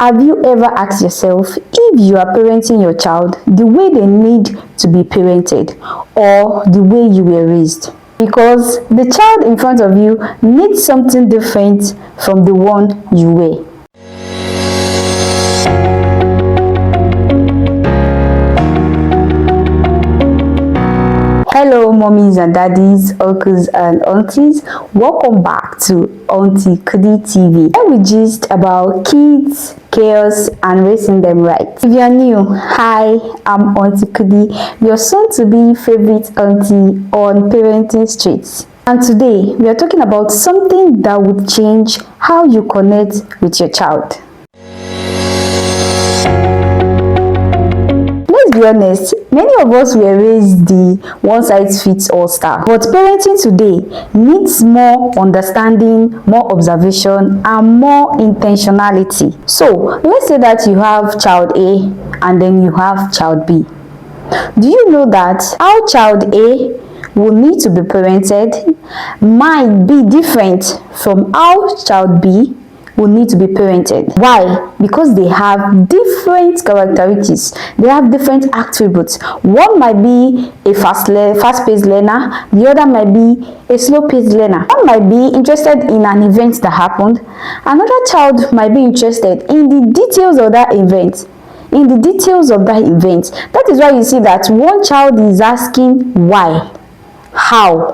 Have you ever asked yourself if you are parenting your child the way they need to be parented or the way you were raised? Because the child in front of you needs something different from the one you were. Hello mommies and daddies, uncles and aunties, welcome back to Auntie Kudi TV, where we gist about kids, chaos and raising them right. If you are new, hi, I'm Auntie Kudi, your soon-to-be favorite auntie on Parenting Streets. And today we are talking about something that would change how you connect with your child. Let's be honest, many of us were raised the one-size-fits-all style, but parenting today needs more understanding, more observation, and more intentionality. So let's say that you have child A and then you have child B. Do you know that how child A will need to be parented might be different from how child B will need to be parented? Why? Because they have different characteristics, they have different attributes. One might be a fast-paced learner, the other might be a slow-paced learner. One might be interested in an event that happened, another child might be interested in the details of that event. That is why you see that one child is asking why, how,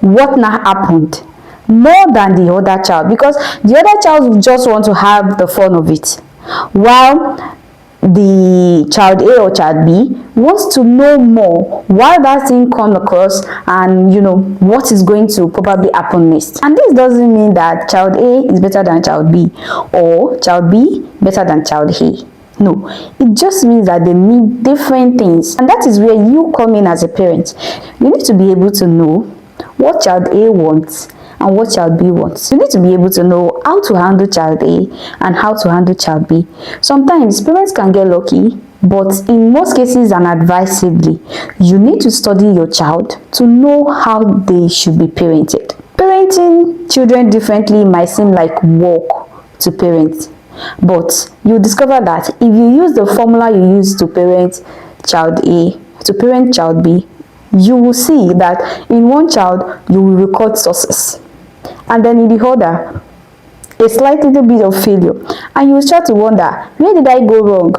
what now happened, more than the other child, because the other child just want to have the fun of it, while the child A or child B wants to know more why that thing come across and what is going to probably happen next. And this doesn't mean that child A is better than child B or child B better than child A. No, it just means that they need different things, and that is where you come in as a parent. You need to be able to know what child A wants and what child B wants. You need to be able to know how to handle child A and how to handle child B. Sometimes parents can get lucky, but in most cases and advisably, you need to study your child to know how they should be parented. Parenting children differently might seem like work to parents, but you discover that if you use the formula you use to parent child A to parent child B, you will see that in one child you will record success, and then in the other a slight little bit of failure, and you will start to wonder, where did I go wrong?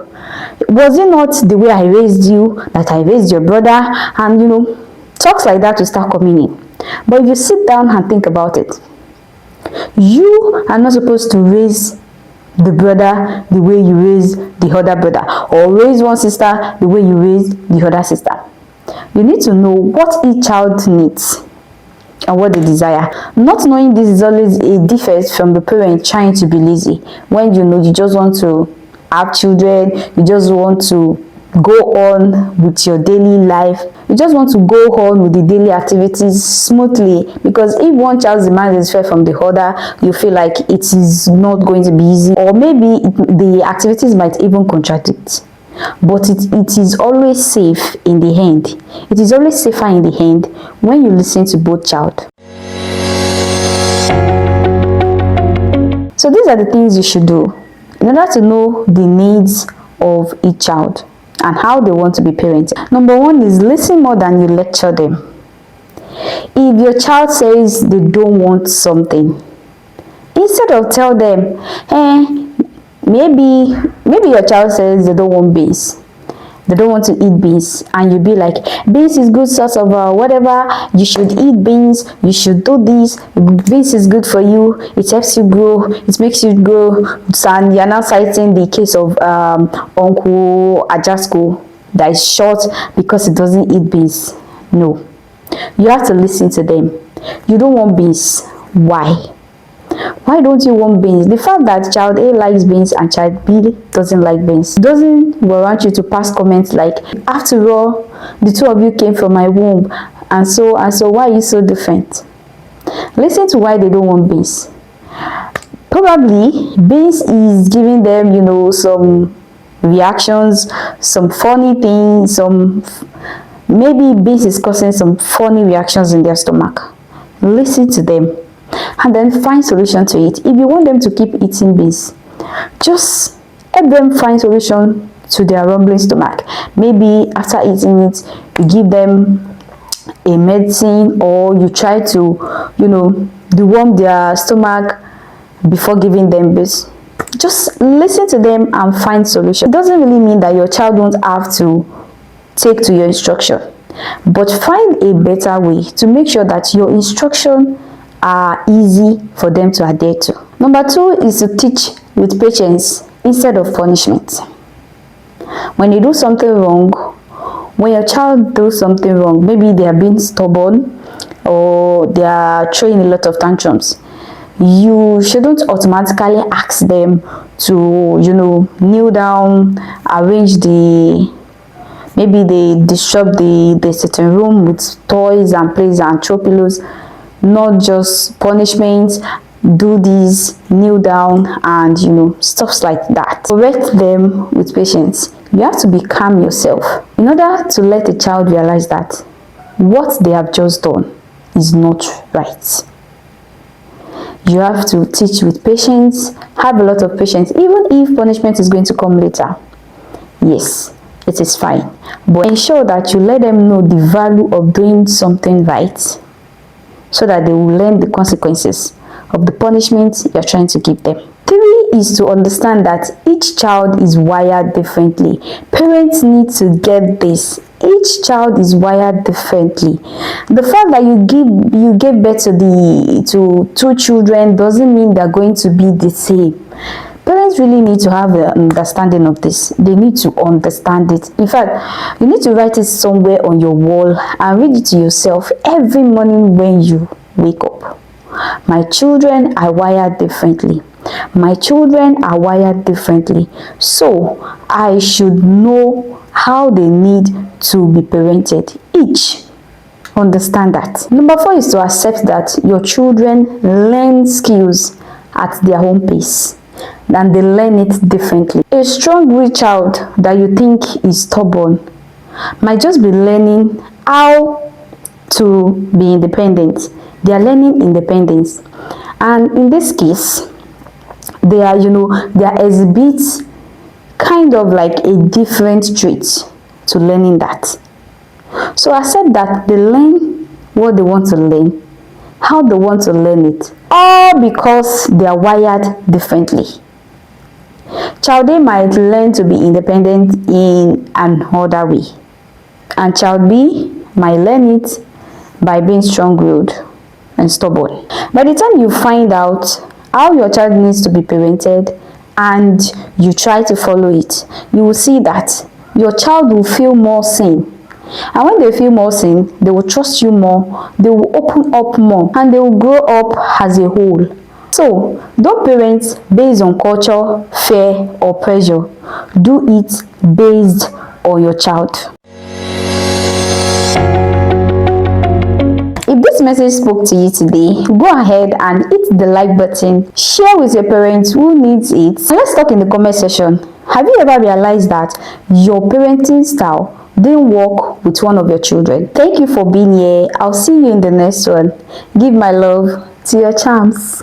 Was it not the way I raised you, that I raised your brother? And talks like that will start coming in. But if you sit down and think about it, you are not supposed to raise the brother the way you raise the other brother, or raise one sister the way you raise the other sister. You need to know what each child needs and what they desire. Not knowing this is always a defect from the parent trying to be lazy, when you just want to have children, you just want to go on with your daily life, you just want to go on with the daily activities smoothly, because if one child's demand is different from the other, you feel like it is not going to be easy, or maybe the activities might even contradict. But it is always safe in the hand. It is always safer in the hand when you listen to both child. So these are the things you should do in order to know the needs of each child and how they want to be parented. Number one is listen more than you lecture them. If your child says they don't want something, instead of tell them, maybe your child says they don't want beans, they don't want to eat beans, and you be like, beans is good source of whatever, you should eat beans, you should do this, beans is good for you, it helps you grow, it makes you grow. And you're now citing the case of Uncle Ajasko that is short because it doesn't eat beans. No, you have to listen to them. You don't want beans. Why? Why don't you want beans? The fact that child A likes beans and child B doesn't like beans doesn't warrant you to pass comments like, after all, the two of you came from my womb, and so why are you so different? Listen to why they don't want beans. Probably beans is giving them some reactions, some funny things, maybe beans is causing some funny reactions in their stomach. Listen to them and then find solution to it. If you want them to keep eating beans, just Help them find solution to their rumbling stomach. Maybe after eating it, you give them a medicine, or you try to, deworm their stomach before giving them this. Just listen to them and find solution. It doesn't really mean that your child won't have to take to your instruction, but find a better way to make sure that your instruction are easy for them to adhere to. Number 2 is to teach with patience instead of punishment. When you do something wrong, when your child does something wrong, maybe they are being stubborn or they are throwing a lot of tantrums, you shouldn't automatically ask them to, kneel down, arrange maybe they disrupt the sitting room with toys and plays and throw pillows. Not just punishments, do this, kneel down, and stuff like that. Correct them with patience. You have to be calm yourself in order to let the child realize that what they have just done is not right. You have to teach with patience, have a lot of patience, even if punishment is going to come later. Yes, it is fine, but ensure that you let them know the value of doing something right, so that they will learn the consequences of the punishment you're trying to give them. 3 is to understand that each child is wired differently. Parents need to get this. Each child is wired differently. The fact that you gave birth to 2 children doesn't mean they're going to be the same. Parents really need to have an understanding of this. They need to understand it. In fact, you need to write it somewhere on your wall and read it to yourself every morning when you wake up. My children are wired differently. My children are wired differently. So I should know how they need to be parented. Each understand that. Number 4 is to accept that your children learn skills at their own pace, and they learn it differently. A strong-willed child that you think is stubborn might just be learning how to be independent. They are learning independence, and in this case, they are exhibit kind of like a different trait to learning that. So accept that they learn what they want to learn, how they want to learn it, all because they are wired differently. Child A might learn to be independent in another way, and child B might learn it by being strong-willed and stubborn. By the time you find out how your child needs to be parented and you try to follow it, you will see that your child will feel more seen. And when they feel more seen, they will trust you more, they will open up more, and they will grow up as a whole. So, don't parent based on culture, fear, or pressure. Do it based on your child. If this message spoke to you today, go ahead and hit the like button, share with your parents who needs it, and let's talk in the comment section. Have you ever realized that your parenting style didn't work with one of your children? Thank you for being here. I'll see you in the next one. Give my love to your charms.